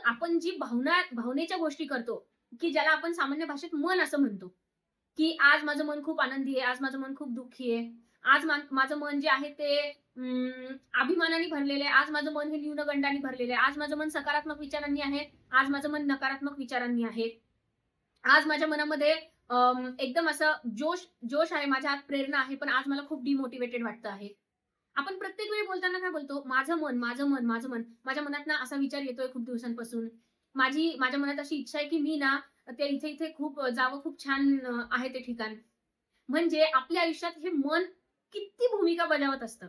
आपण जी भावनेच्या गोष्टी करतो, की ज्याला आपण सामान्य भाषेत मन असं म्हणतो, की आज माझं मन खूप आनंदी आहे, आज माझं मन खूप दुःखी आहे. आज माझं मन जे आहे ते अभिमानाने भरलेलं आहे. आज माझं मन हे न्यूनगंडाने भरलेलं आहे. आज माझं मन सकारात्मक विचारांनी आहे. आज माझं मन नकारात्मक विचारांनी आहे. आज माझ्या मनामध्ये एकदम असं जोश जोश आहे, माझ्या आत प्रेरणा आहे, पण आज मला खूप डिमोटिव्हेटेड वाटतं आहे. आपण प्रत्येक वेळी बोलताना काय बोलतो? माझं मन, माझं मन, माझं मन. माझ्या मनात ना असा विचार येतोय खूप दिवसांपासून. माझ्या मनात अशी इच्छा आहे, की मी ना ते इथे-इथे खूप जावं, खूप छान आहे ते ठिकाण. म्हणजे आपल्या आयुष्यात हे मन किती भूमिका बजावत असतं.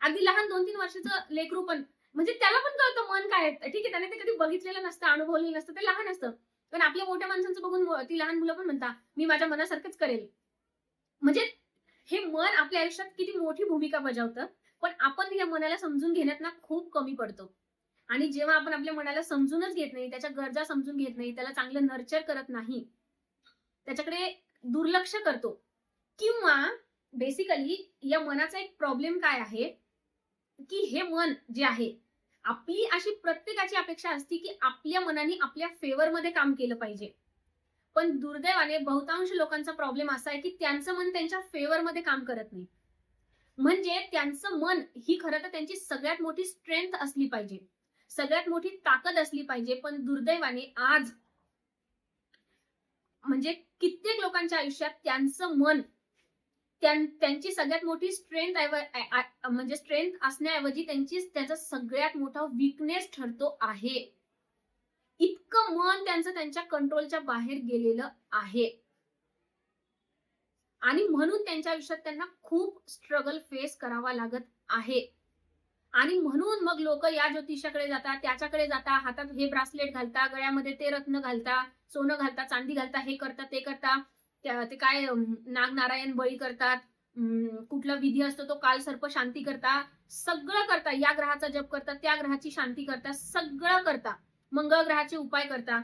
अगदी लहान 2-3 वर्षाचं लेकरू पण म्हणजे त्याला पण कळतं मन काय आहे. ठीक आहे, त्याने ते कधी बघितलेलं नसतं, अनुभवलेलं नसतं, ते लहान असतं. पण आपल्या मोठ्या माणसांचं बघून ती लहान मुलं पण म्हणतात, "मी माझ्या मनासारखंच करेल." म्हणजे हे मन आपल्या आयुष्यात किती मोठी भूमिका बजावतं. पण आपण या मनाला समजून घेण्यात ना खूप कमी पडतो. आणि जेव्हा आपण आपल्या मनाला समजूनच घेत नाही, त्याच्या गरजा समजून घेत नाही, त्याला चांगलं नर्चर करत नाही, त्याच्याकडे दुर्लक्ष करतो किंवा बेसिकली या मनाचा एक प्रॉब्लेम काय आहे, की हे मन जे आहे, आपली अशी प्रत्येकाची अपेक्षा असते, की आपल्या मनाने आपल्या फेवरमध्ये काम केलं पाहिजे. पण दुर्दैवाने बहुतांश लोकांचा प्रॉब्लेम असा आहे, की त्यांचं मन त्यांच्या फेवरमध्ये काम करत नाही. म्हणजे त्यांचं मन ही खरं तर त्यांची सगळ्यात मोठी स्ट्रेंथ असली पाहिजे. सगळ्यात मोठी ताकद असली पाहिजे. पण दुर्दैवाने आज म्हणजे कित्येक लोकांच्या आयुष्यात त्यांचं मन त्यांची सगळ्यात मोठी म्हणजे स्ट्रेंथ असण्याऐवजी त्याचा सगळ्यात मोठा वीकनेस ठरतो आहे. इतकं मन त्यांचं त्यांच्या कंट्रोलच्या बाहेर गेलेलं आहे. आणि म्हणून त्यांच्या आयुष्यात त्यांना खूप स्ट्रगल फेस करावा लागत आहे. आणि म्हणून मग लोकं या ज्योतिषाकडे जातात, त्याच्याकडे जातात, हातात हे ब्रासलेट घालता, गळ्यामध्ये ते रत्न घालता, सोनं घालता, चांदी घालता, हे करता, ते करता. ते काय नागनारायण बळी करतात. कुठला विधी असतो तो कालसर्प शांती करता. सगळं करता. या ग्रहाचा जप करता, त्या ग्रहाची शांती करता, सगळं करता. मंगळ ग्रहाचे उपाय करता.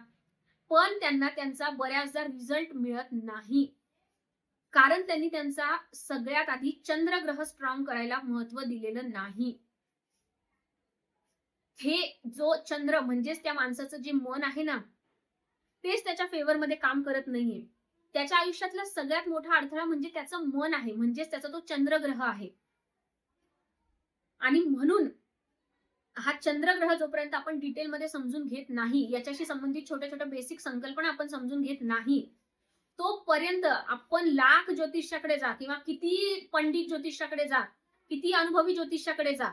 पण त्यांना त्यांचा बऱ्याचदा रिझल्ट मिळत नाही. कारण त्यांनी त्यांचा सगळ्यात आधी चंद्रग्रह स्ट्रॉंग करायला महत्त्व दिलेलं नाही. हे जो चंद्र म्हणजेच त्या माणसाचं जे मन आहे ना, तेच त्याच्या फेवरमध्ये काम करत नाहीये. त्याच्या आयुष्यातला सगळ्यात मोठा अडथळा म्हणजे त्याचं मन आहे. म्हणजेच त्याचा तो चंद्रग्रह आहे. आणि म्हणून हा चंद्रग्रह जोपर्यंत आपण डिटेलमध्ये समजून घेत नाही, याच्याशी संबंधित छोट्या-छोट्या बेसिक संकल्पना आपण समजून घेत नाही, तोपर्यंत आपण लाख ज्योतिषाकडे जा किंवा किती पंडित ज्योतिषाकडे जा, किती अनुभवी ज्योतिषाकडे जा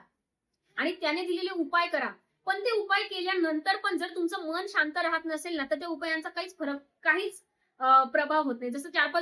आणि त्याने दिलेले उपाय करा. पण ते उपाय केल्यानंतर पण जर तुमचं मन शांत राहत नसेल ना, तर त्या उपायांचा काहीच प्रभाव होत नाही. जसं 4-5